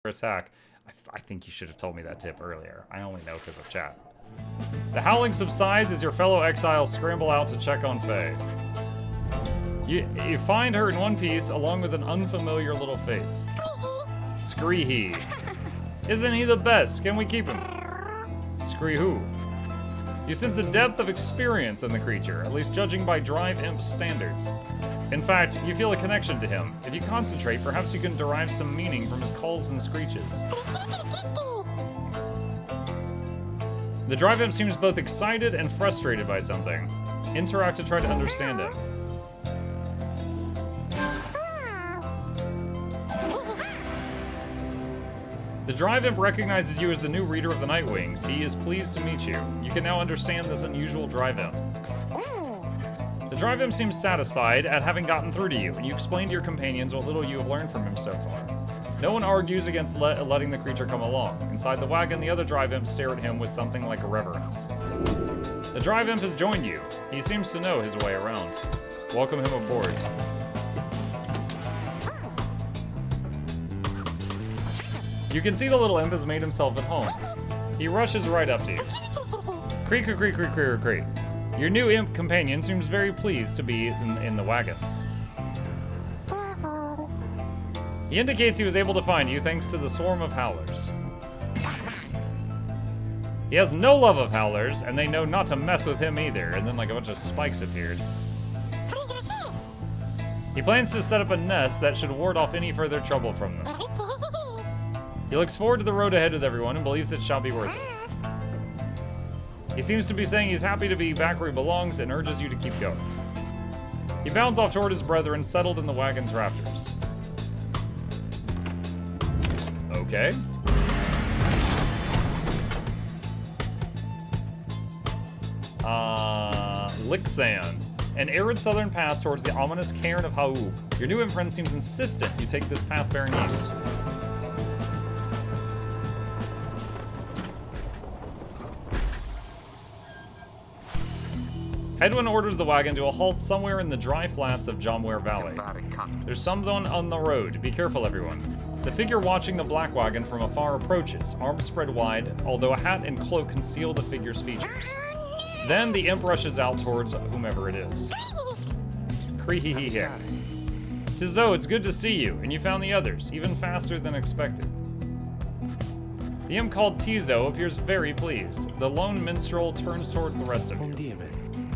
attack. I think you should have told me that tip earlier. I only know because of chat. The howling subsides as your fellow exiles scramble out to check on Faye. You find her in one piece along with an unfamiliar little face. Scree-hee. Isn't he the best? Can we keep him? Scree-hoo. You sense a depth of experience in the creature, at least judging by Drive Imp's standards. In fact, you feel a connection to him. If you concentrate, perhaps you can derive some meaning from his calls and screeches. The Drive Imp seems both excited and frustrated by something. Interact to try to understand him. The Drive Imp recognizes you as the new reader of the Nightwings. He is pleased to meet you. You can now understand this unusual Drive Imp. The Drive Imp seems satisfied at having gotten through to you, and you explain to your companions what little you have learned from him so far. No one argues against letting the creature come along. Inside the wagon, the other Drive Imps stare at him with something like reverence. The Drive Imp has joined you. He seems to know his way around. Welcome him aboard. You can see the little imp has made himself at home. He rushes right up to you. Creak, creak, creak, creak, creak. Your new imp companion seems very pleased to be in the wagon. He indicates he was able to find you thanks to the swarm of howlers. He has no love of howlers, and they know not to mess with him either, and then like a bunch of spikes appeared. He plans to set up a nest that should ward off any further trouble from them. He looks forward to the road ahead with everyone and believes it shall be worth it. He seems to be saying he's happy to be back where he belongs and urges you to keep going. He bounds off toward his brethren settled in the wagon's rafters. Okay. Lick Sand. An arid southern pass towards the ominous cairn of Haub. Your new imprint seems insistent you take this path bearing east. Hedwin orders the wagon to a halt somewhere in the dry flats of Jomware Valley. There's someone on the road. Be careful, everyone. The figure watching the black wagon from afar approaches, arms spread wide, although a hat and cloak conceal the figure's features. Then the imp rushes out towards whomever it is. Cree-hee-hee-hee. Tizo, it's good to see you, and you found the others, even faster than expected. The imp called Tizo appears very pleased. The lone minstrel turns towards the rest of you.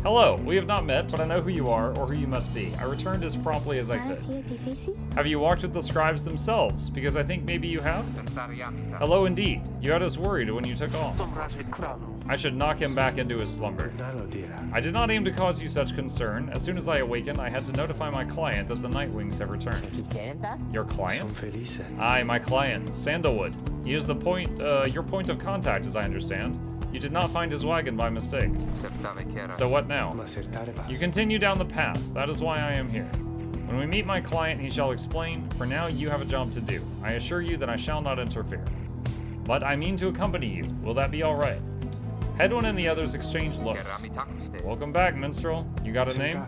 Hello, we have not met, but I know who you are, or who you must be. I returned as promptly as I could. Have you walked with the scribes themselves? Because I think maybe you have? Hello indeed. You had us worried when you took off. I should knock him back into his slumber. I did not aim to cause you such concern. As soon as I awakened, I had to notify my client that the Nightwings have returned. Your client? Aye, my client, Sandalwood. He is your point of contact, as I understand. You did not find his wagon by mistake. So what now? You continue down the path. That is why I am here. When we meet my client, he shall explain. For now, you have a job to do. I assure you that I shall not interfere. But I mean to accompany you. Will that be all right? Hedwin and the others exchange looks. Welcome back, minstrel. You got a name?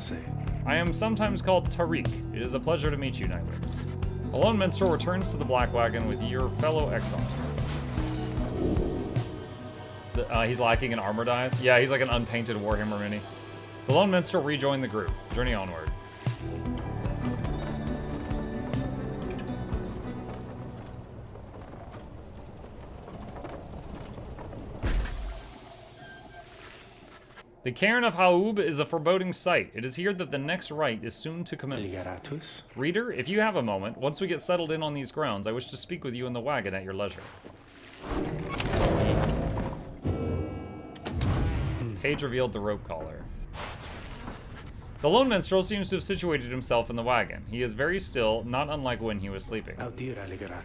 I am sometimes called Tariq. It is a pleasure to meet you, Nightwings. A lone minstrel returns to the black wagon with your fellow exiles. He's lacking in armor dies. Yeah, he's like an unpainted Warhammer mini. The lone minstrel rejoined the group. Journey onward. The cairn of Haub is a foreboding sight. It is here that the next rite is soon to commence. Reader, if you have a moment, once we get settled in on these grounds, I wish to speak with you in the wagon at your leisure. Page revealed the rope collar. The lone minstrel seems to have situated himself in the wagon. He is very still, not unlike when he was sleeping.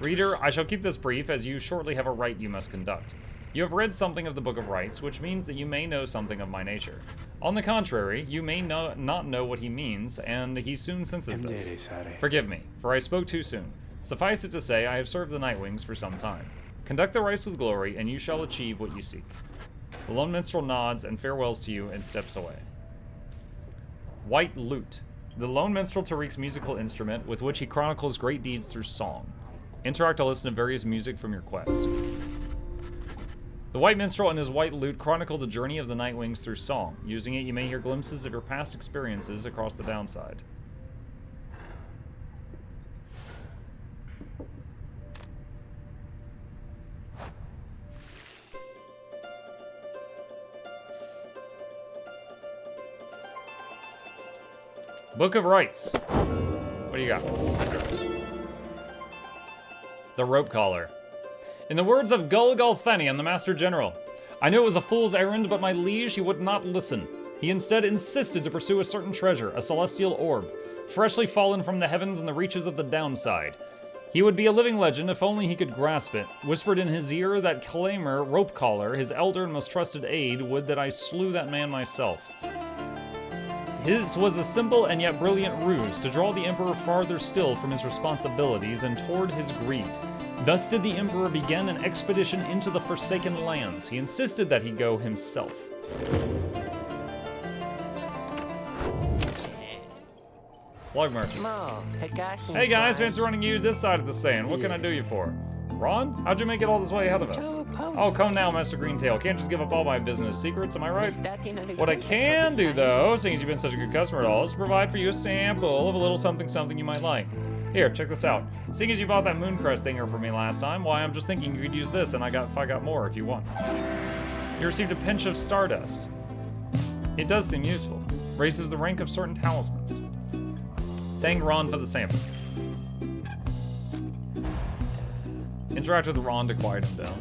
Reader, I shall keep this brief, as you shortly have a rite you must conduct. You have read something of the Book of Rites, which means that you may know something of my nature. On the contrary, you may not know what he means, and he soon senses this. Forgive me, for I spoke too soon. Suffice it to say, I have served the Nightwings for some time. Conduct the rites with glory, and you shall achieve what you seek. The lone minstrel nods and farewells to you and steps away. White Lute. The lone minstrel Tariq's musical instrument with which he chronicles great deeds through song. Interact to listen to various music from your quest. The White Minstrel and his white lute chronicle the journey of the Nightwings through song. Using it, you may hear glimpses of your past experiences across the downside. Book of Rights. What do you got? The Rope Collar. In the words of Gul Gulthenian, the Master General, I knew it was a fool's errand, but my liege, he would not listen. He instead insisted to pursue a certain treasure, a celestial orb, freshly fallen from the heavens in the reaches of the downside. He would be a living legend if only he could grasp it. Whispered in his ear that Claimer, Rope Collar, his elder and most trusted aide, would that I slew that man myself. His was a simple and yet brilliant ruse to draw the Emperor farther still from his responsibilities and toward his greed. Thus did the Emperor begin an expedition into the Forsaken Lands. He insisted that he go himself. Slug Merchant. Hey guys, fancy running you this side of the sand. What can I do you for? Ron, how'd you make it all this way ahead of us? Oh, come now, Master Greentail. Can't just give up all my business secrets, am I right? What I can do, though, seeing as you've been such a good customer at all, is provide for you a sample of a little something you might like. Here, check this out. Seeing as you bought that Mooncrest thinger for me last time, why, I'm just thinking you could use this, and if I got more if you want. You received a pinch of Stardust. It does seem useful. Raises the rank of certain talismans. Thank Ron for the sample. Interact with Ron to quiet him down.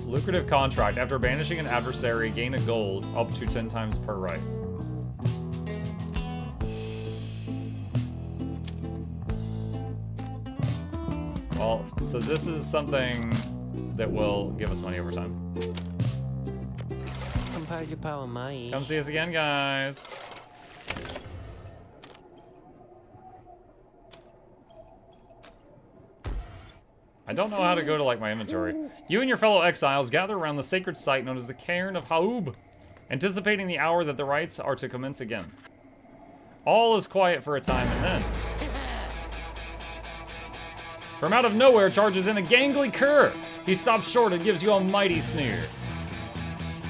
Lucrative contract. After banishing an adversary, gain a gold up to 10 times per right. Well, so this is something that will give us money over time. Come see us again, guys. I don't know how to go to, like, my inventory. You and your fellow exiles gather around the sacred site known as the Cairn of Haub, anticipating the hour that the rites are to commence again. All is quiet for a time, and then... from out of nowhere charges in a gangly cur. He stops short and gives you a mighty sneer.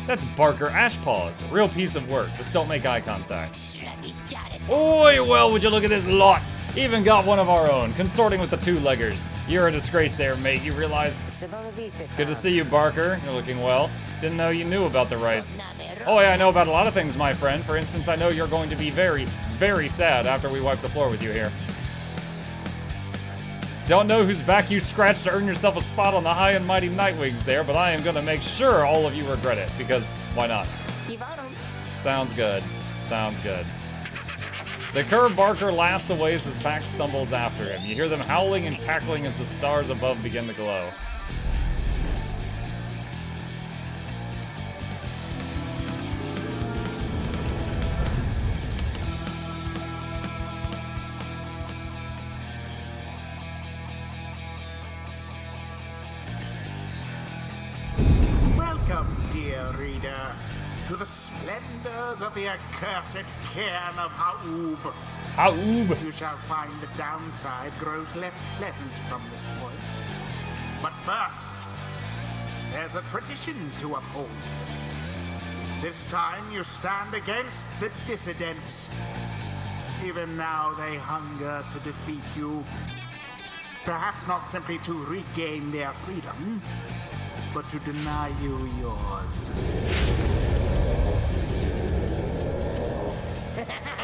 That's Barker Ashpaws. Real piece of work. Just don't make eye contact. Oi, well, would you look at this lot? Even got one of our own, consorting with the two-leggers. You're a disgrace there, mate, you realize? Good to see you, Barker. You're looking well. Didn't know you knew about the rites. Oh yeah, I know about a lot of things, my friend. For instance, I know you're going to be very, very sad after we wipe the floor with you here. Don't know whose back you scratched to earn yourself a spot on the high and mighty Nightwings there, but I am gonna make sure all of you regret it, because why not? Sounds good. Sounds good. The cur Barker laughs away as his pack stumbles after him. You hear them howling and cackling as the stars above begin to glow. Welcome, dear reader, to the splendors of the accursed Cairn of Haub. Haub! You shall find the downside grows less pleasant from this point. But first, there's a tradition to uphold. This time you stand against the dissidents. Even now they hunger to defeat you. Perhaps not simply to regain their freedom, but to deny you yours.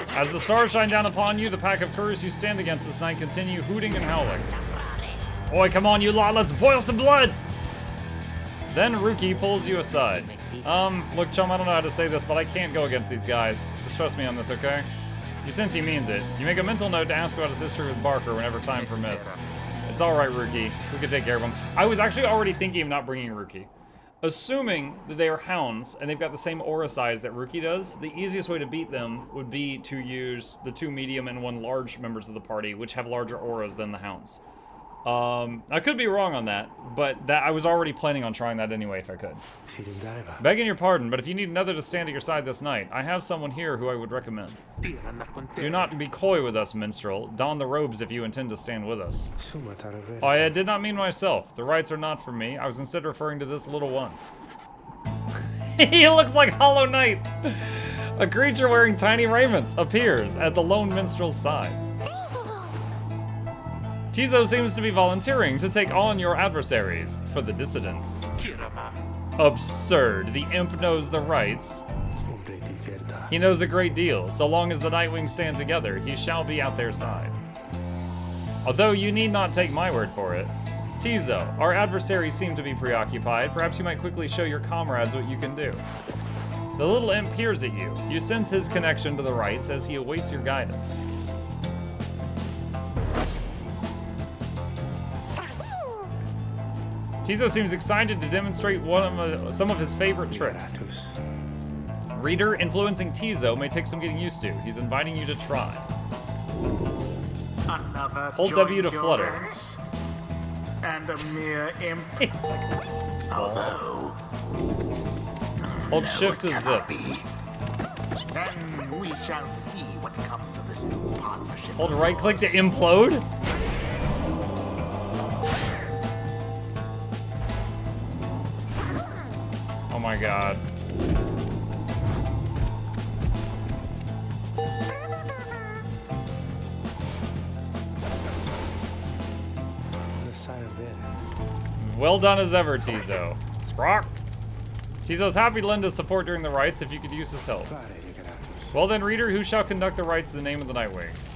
As the stars shine down upon you, the pack of curs you stand against this night continue hooting and howling. Oi, come on, you lot, let's boil some blood! Then Ruki pulls you aside. Look, chum, I don't know how to say this, but I can't go against these guys. Just trust me on this, okay? You sense he means it. You make a mental note to ask about his history with Barker whenever time permits. It's alright, Ruki. We can take care of him. I was actually already thinking of not bringing Ruki. Assuming that they are hounds, and they've got the same aura size that Ruki does, the easiest way to beat them would be to use the 2 medium and 1 large members of the party, which have larger auras than the hounds. I could be wrong on that, but I was already planning on trying that anyway if I could. Begging your pardon, but if you need another to stand at your side this night, I have someone here who I would recommend. Do not be coy with us, minstrel. Don the robes if you intend to stand with us. I did not mean myself. The rites are not for me. I was instead referring to this little one. He looks like Hollow Knight. A creature wearing tiny raiments appears at the lone minstrel's side. Tizo seems to be volunteering to take on your adversaries for the dissidents. Absurd. The imp knows the rights. He knows a great deal. So long as the Nightwings stand together, he shall be at their side. Although you need not take my word for it. Tizo, our adversaries seem to be preoccupied. Perhaps you might quickly show your comrades what you can do. The little imp peers at you. You sense his connection to the rights as he awaits your guidance. Tizo seems excited to demonstrate some of his favorite tricks. Reader, influencing Tizo may take some getting used to. He's inviting you to try. Another Hold W to flutter. Ranks, and a mere imp. Although. Hold shift to zip. Then we shall see what comes of this new partnership. Hold right click to implode? Oh my god. Well done as ever, Tizo. Sprock. Tizo's happy to lend his support during the rites if you could use his help. Well then, reader, who shall conduct the rites in the name of the Nightwings?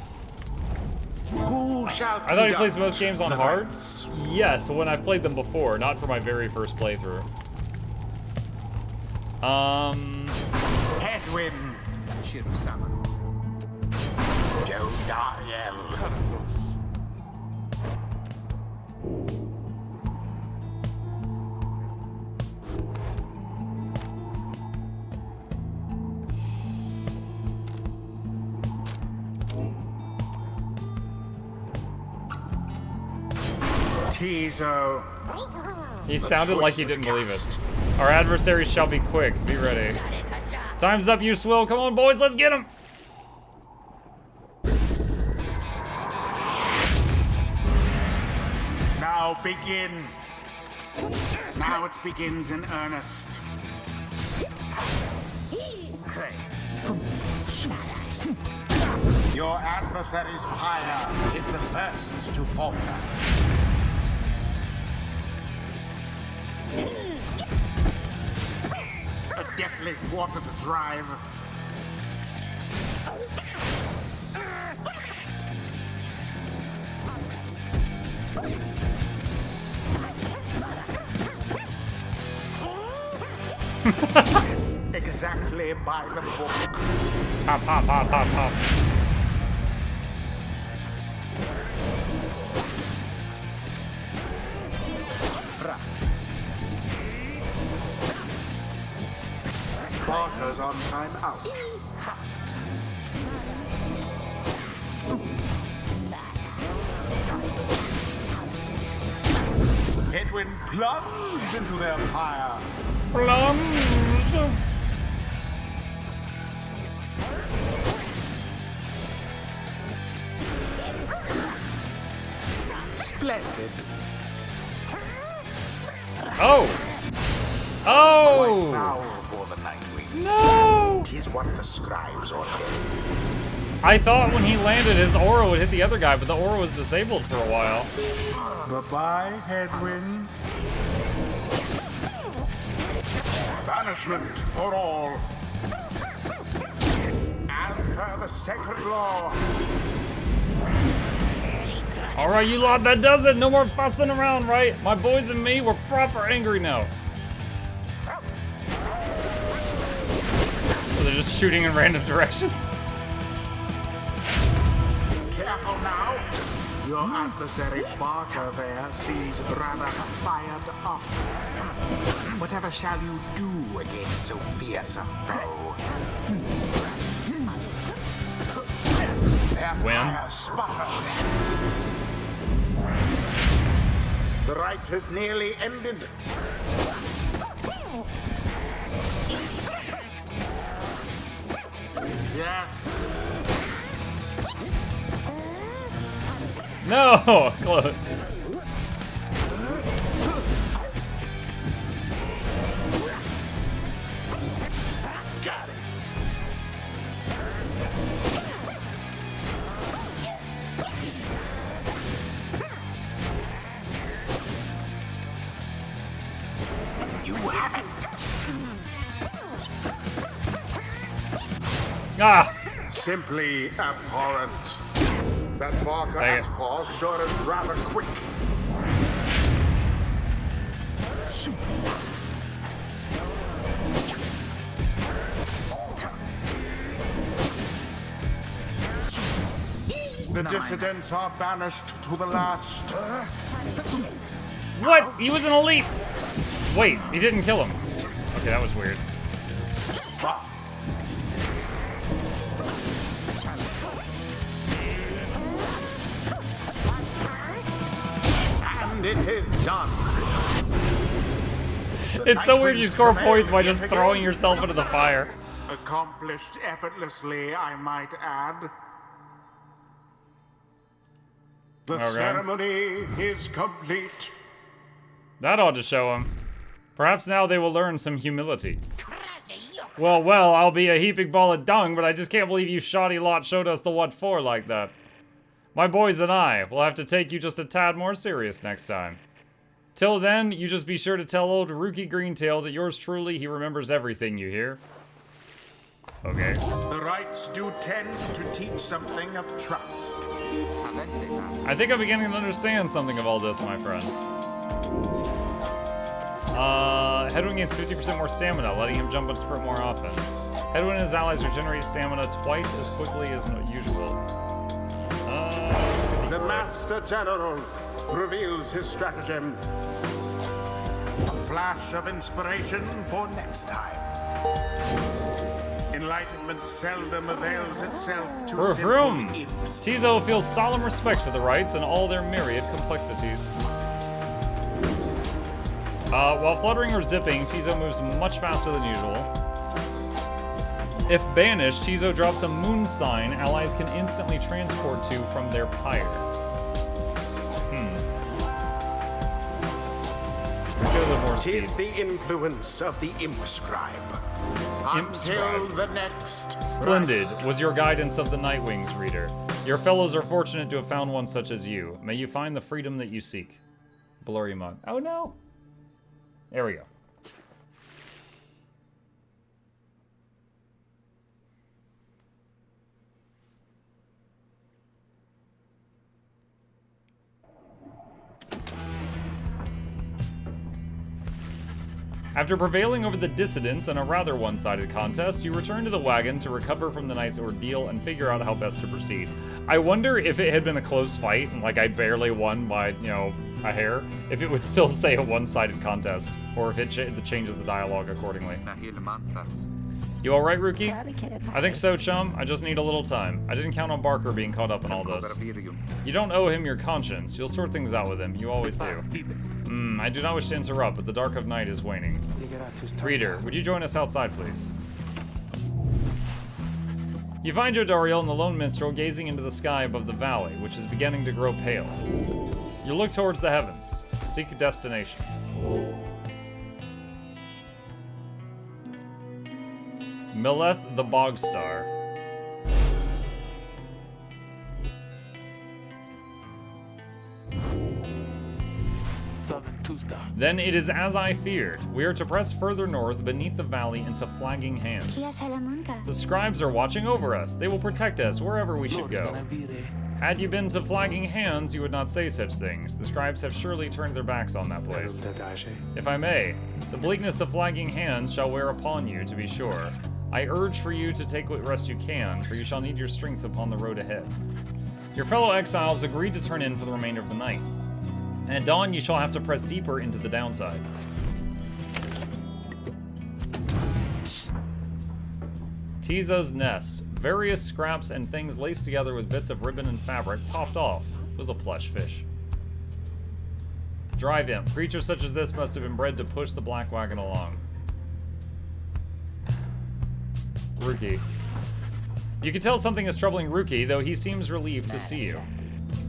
Who shall I thought he plays most games on hard? rites? Yes, when I've played them before, not for my very first playthrough. Edwin. Shirusama. Joe Dariel. Tizo. He sounded like he didn't believe it. Our adversaries shall be quick. Be ready. Time's up, you swill. Come on, boys, let's get him. Now begin. Now it begins in earnest. Your adversary's Pyre is the first to falter. A deftly thwarted drive. Exactly by the book. Pop, pop, pop, pop, pop. Parker's on time out. Edwin plunged into their fire. Plunge. Splendid. Oh! Quite Oh! foul for the Nightwings. No! 'Tis what the scribes ordained. I thought when he landed, his aura would hit the other guy, but the aura was disabled for a while. Bye-bye, Edwin. Banishment for all. As per the sacred law. All right, you lot, that does it. No more fussing around, right? My boys and me, we're proper angry now. So they're just shooting in random directions. Careful now. Your adversary Barter there seems rather fired up. Whatever shall you do against so fierce a foe? Their Win. fire sputters. The rite has nearly ended. Yes. No! Close. Got it. You haven't. Ah! Simply abhorrent. That Barker Dang it. X-Paws sure is rather quick. The dissidents are banished to the last. What? He was an elite! Wait, he didn't kill him. Okay, that was weird. And it is done. It's so weird you score points by just throwing yourself into the fire. Accomplished effortlessly, I might add. The Okay. ceremony is complete. That ought to show him. Perhaps now they will learn some humility. Well, I'll be a heaping ball of dung, but I just can't believe you shoddy lot showed us the what for like that. My boys and I will have to take you just a tad more serious next time. Till then, you just be sure to tell old Rookie Greentail that yours truly, he remembers everything you hear. Okay. The rites do tend to teach something of trust. I think I'm beginning to understand something of all this, my friend. Headwind gains 50% more stamina, letting him jump and sprint more often. Headwind and his allies regenerate stamina twice as quickly as usual. The Master General reveals his stratagem. A flash of inspiration for next time. Enlightenment seldom avails itself to simple imps. Tizo feels solemn respect for the rites and all their myriad complexities. While fluttering or zipping, Tizo moves much faster than usual. If banished, Tizo drops a moon sign allies can instantly transport to from their pyre. Let's get a little more speed. Tis the influence of the Imp Scribe. Until the next. Splendid was your guidance of the Nightwings, reader. Your fellows are fortunate to have found one such as you. May you find the freedom that you seek. Blurry mug. Oh no. There we go. After prevailing over the dissidents in a rather one-sided contest, you return to the wagon to recover from the night's ordeal and figure out how best to proceed. I wonder if it had been a close fight, and like I barely won by, you know, a hair, if it would still say a one-sided contest, or if it changes the dialogue accordingly. You alright, Rookie? I think so, chum. I just need a little time. I didn't count on Barker being caught up in all this. You don't owe him your conscience. You'll sort things out with him. You always do. I do not wish to interrupt, but the dark of night is waning. Reader, would you join us outside, please? You find Jodariel and the lone minstrel gazing into the sky above the valley, which is beginning to grow pale. You look towards the heavens. Seek a destination. Milleth the Bogstar. Then it is as I feared. We are to press further north beneath the valley into Flagging Hands. The scribes are watching over us. They will protect us wherever we should go. Had you been to Flagging Hands, you would not say such things. The scribes have surely turned their backs on that place. If I may, the bleakness of Flagging Hands shall wear upon you, to be sure. I urge for you to take what rest you can, for you shall need your strength upon the road ahead. Your fellow exiles agreed to turn in for the remainder of the night. And at dawn, you shall have to press deeper into the downside. Tizo's nest. Various scraps and things laced together with bits of ribbon and fabric, topped off with a plush fish. Drive imp. Creatures such as this must have been bred to push the black wagon along. Rookie. You can tell something is troubling Rookie, though he seems relieved to see you.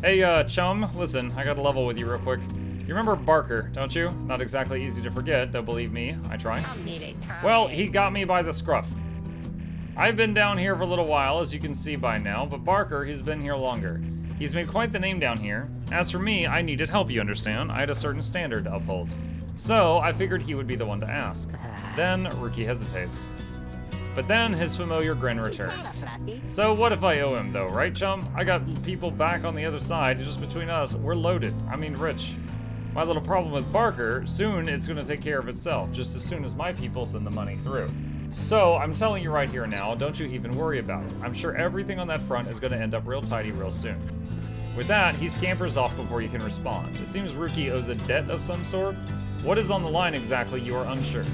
Hey, chum, listen, I got a level with you real quick. You remember Barker, don't you? Not exactly easy to forget, though believe me, I try. Well, he got me by the scruff. I've been down here for a little while, as you can see by now, but Barker, he's been here longer. He's made quite the name down here. As for me, I needed help, you understand. I had a certain standard to uphold. So, I figured he would be the one to ask. Then, Rookie hesitates. But then, his familiar grin returns. So what if I owe him, though, right, chum? I got people back on the other side, just between us, we're loaded. I mean rich. My little problem with Barker, soon it's gonna take care of itself, just as soon as my people send the money through. So, I'm telling you right here now, don't you even worry about it. I'm sure everything on that front is gonna end up real tidy real soon. With that, he scampers off before you can respond. It seems Rookie owes a debt of some sort. What is on the line exactly, you are unsure.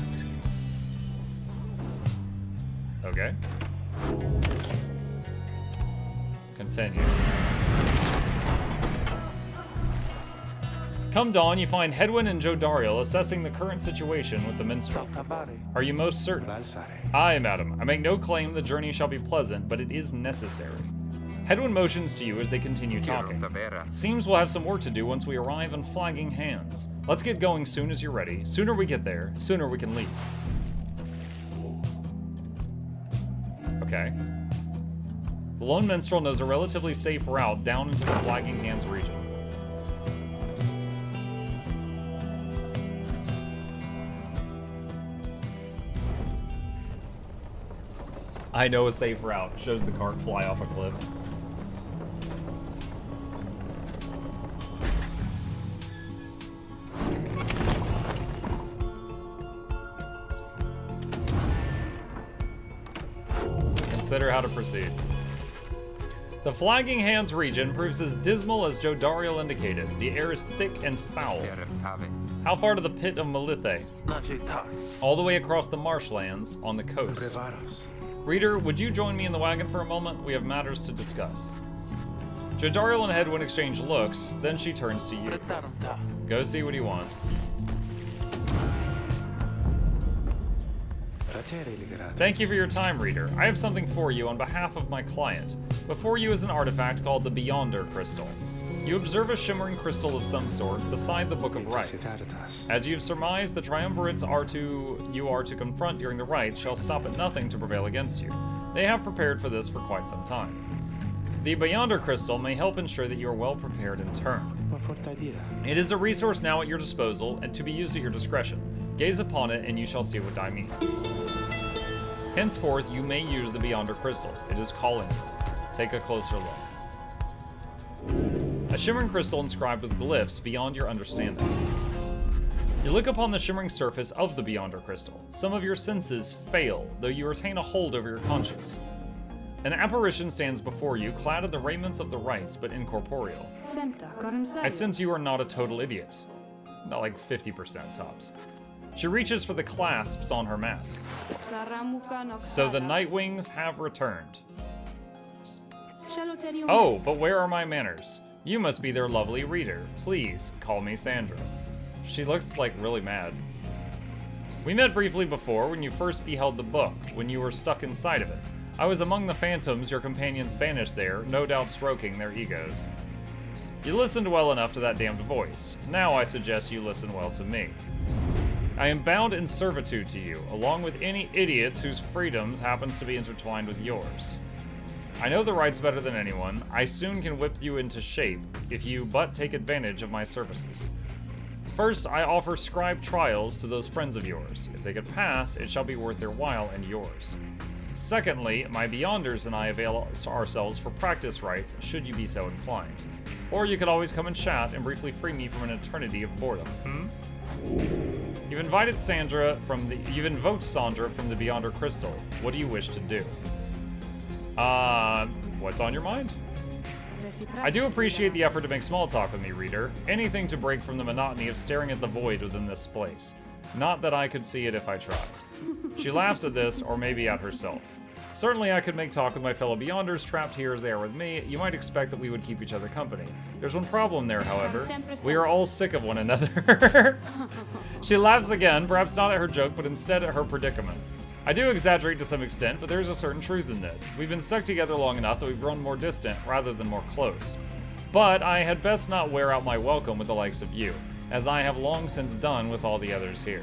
Okay. Continue. Come dawn, you find Hedwyn and Jodariel assessing the current situation with the minstrel. Are you most certain? Aye, madam. I make no claim the journey shall be pleasant, but it is necessary. Hedwyn motions to you as they continue talking. Seems we'll have some work to do once we arrive on Flagging Hands. Let's get going soon as you're ready. Sooner we get there, sooner we can leave. Okay. The Lone Minstrel knows a relatively safe route down into the Flagging Hands region. I know a safe route. Shows the cart fly off a cliff. Consider how to proceed. The Flagging Hands region proves as dismal as Jodariel indicated. The air is thick and foul. How far to the pit of Melithe? All the way across the marshlands on the coast. Reader, would you join me in the wagon for a moment? We have matters to discuss. Jodariel and Hedwyn exchange looks, then she turns to you. Go see what he wants. Thank you for your time, reader. I have something for you on behalf of my client. Before you is an artifact called the Beyonder Crystal. You observe a shimmering crystal of some sort beside the Book of Rites. As you've surmised, the triumvirates you are to confront during the rites shall stop at nothing to prevail against you. They have prepared for this for quite some time. The Beyonder Crystal may help ensure that you are well prepared in turn. It is a resource now at your disposal and to be used at your discretion. Gaze upon it and you shall see what I mean. Henceforth, you may use the Beyonder Crystal. It is calling you. Take a closer look. A shimmering crystal inscribed with glyphs beyond your understanding. You look upon the shimmering surface of the Beyonder Crystal. Some of your senses fail, though you retain a hold over your conscience. An apparition stands before you, clad in the raiments of the rites, but incorporeal. I sense you are not a total idiot. Not like 50% tops. She reaches for the clasps on her mask. So the Nightwings have returned. Oh, but where are my manners? You must be their lovely reader. Please, call me Sandra. She looks like really mad. We met briefly before when you first beheld the book, when you were stuck inside of it. I was among the phantoms your companions banished there, no doubt stroking their egos. You listened well enough to that damned voice. Now I suggest you listen well to me. I am bound in servitude to you, along with any idiots whose freedoms happens to be intertwined with yours. I know the rights better than anyone. I soon can whip you into shape, if you but take advantage of my services. First, I offer scribe trials to those friends of yours. If they could pass, it shall be worth their while and yours. Secondly, my Beyonders and I avail ourselves for practice rites, should you be so inclined. Or you could always come and chat and briefly free me from an eternity of boredom. You've invoked Sandra from the Beyonder Crystal. What do you wish to do? What's on your mind? I do appreciate the effort to make small talk with me, reader. Anything to break from the monotony of staring at the void within this place. Not that I could see it if I tried. She laughs at this, or maybe at herself. Certainly I could make talk with my fellow Beyonders, trapped here as they are with me. You might expect that we would keep each other company. There's one problem there, however. We are all sick of one another. She laughs again, perhaps not at her joke, but instead at her predicament. I do exaggerate to some extent, but there's a certain truth in this. We've been stuck together long enough that we've grown more distant, rather than more close. But I had best not wear out my welcome with the likes of you, as I have long since done with all the others here.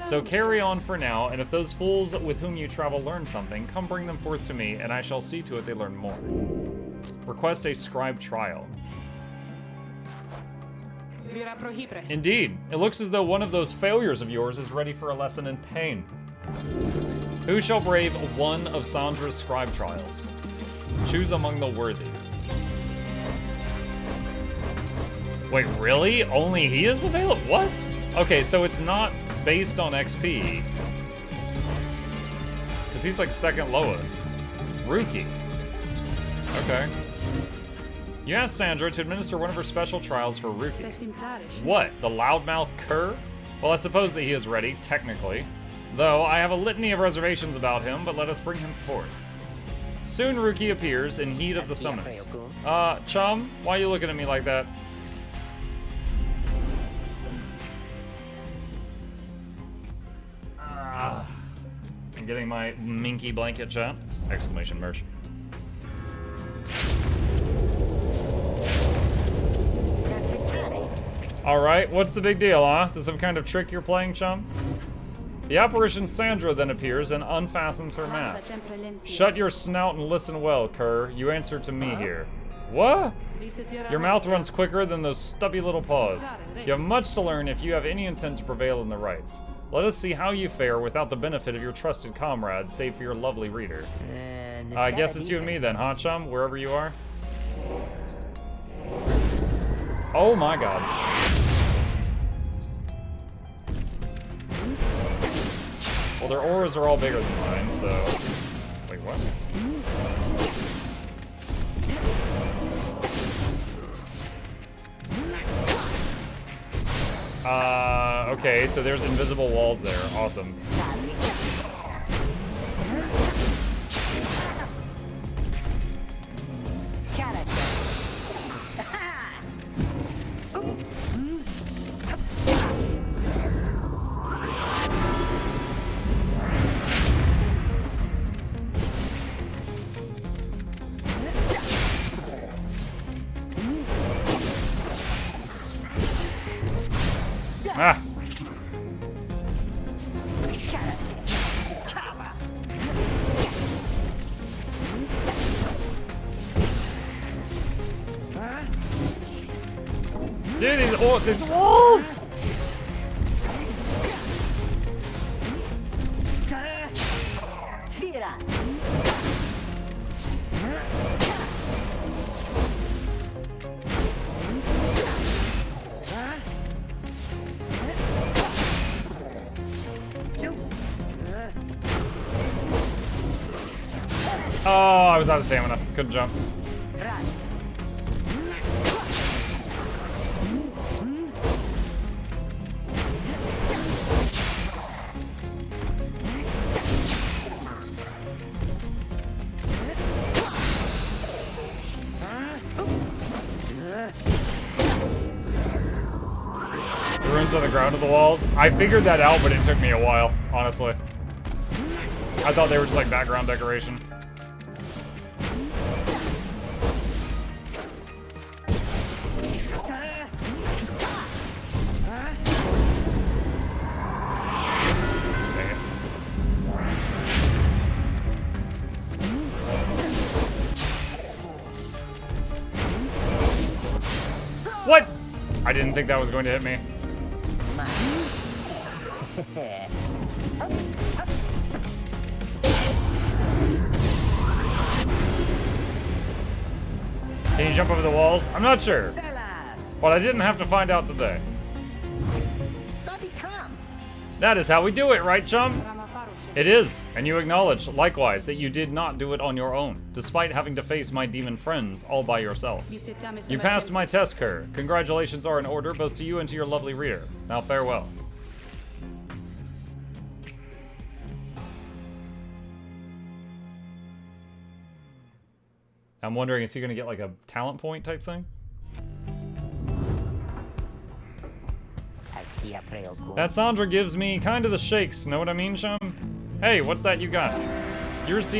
So carry on for now, and if those fools with whom you travel learn something, come bring them forth to me, and I shall see to it they learn more. Request a scribe trial. Indeed, it looks as though one of those failures of yours is ready for a lesson in pain. Who shall brave one of Sandra's scribe trials? Choose among the worthy. Wait, really? Only he is available? What? Okay, so it's not based on XP. Because he's like second lowest. Rookie. Okay. You asked Sandra to administer one of her special trials for Rookie. What? The loudmouth cur? Well, I suppose that he is ready, technically. Though I have a litany of reservations about him, but let us bring him forth. Soon Rookie appears in heat of the summons. Chum, why are you looking at me like that? I'm getting my minky blanket chat. Exclamation merch. Alright, what's the big deal, huh? This some kind of trick you're playing, chum? The apparition Sandra then appears and unfastens her mask. Shut your snout and listen well, cur. You answer to me here. What? Your mouth runs quicker than those stubby little paws. You have much to learn if you have any intent to prevail in the rites. Let us see how you fare without the benefit of your trusted comrades, save for your lovely reader. I guess it's you and me then, huh, chum? Wherever you are. Oh my god. Well, their auras are all bigger than mine, so... Wait, what? Okay, so there's invisible walls there. Awesome. Ah! Dude, these walls! Oh, I was out of stamina. Couldn't jump. Runes on the ground of the walls. I figured that out, but it took me a while, honestly. I thought they were just like background decoration. What? I didn't think that was going to hit me. Can you jump over the walls? I'm not sure. But I didn't have to find out today. That is how we do it, right, chum? It is, and you acknowledge, likewise, that you did not do it on your own, despite having to face my demon friends all by yourself. You passed my test, Kerr. Congratulations are in order, both to you and to your lovely reader. Now farewell. I'm wondering, is he gonna get like a talent point type thing? That Sandra gives me kind of the shakes, know what I mean, Shum? Hey, what's that you got? You received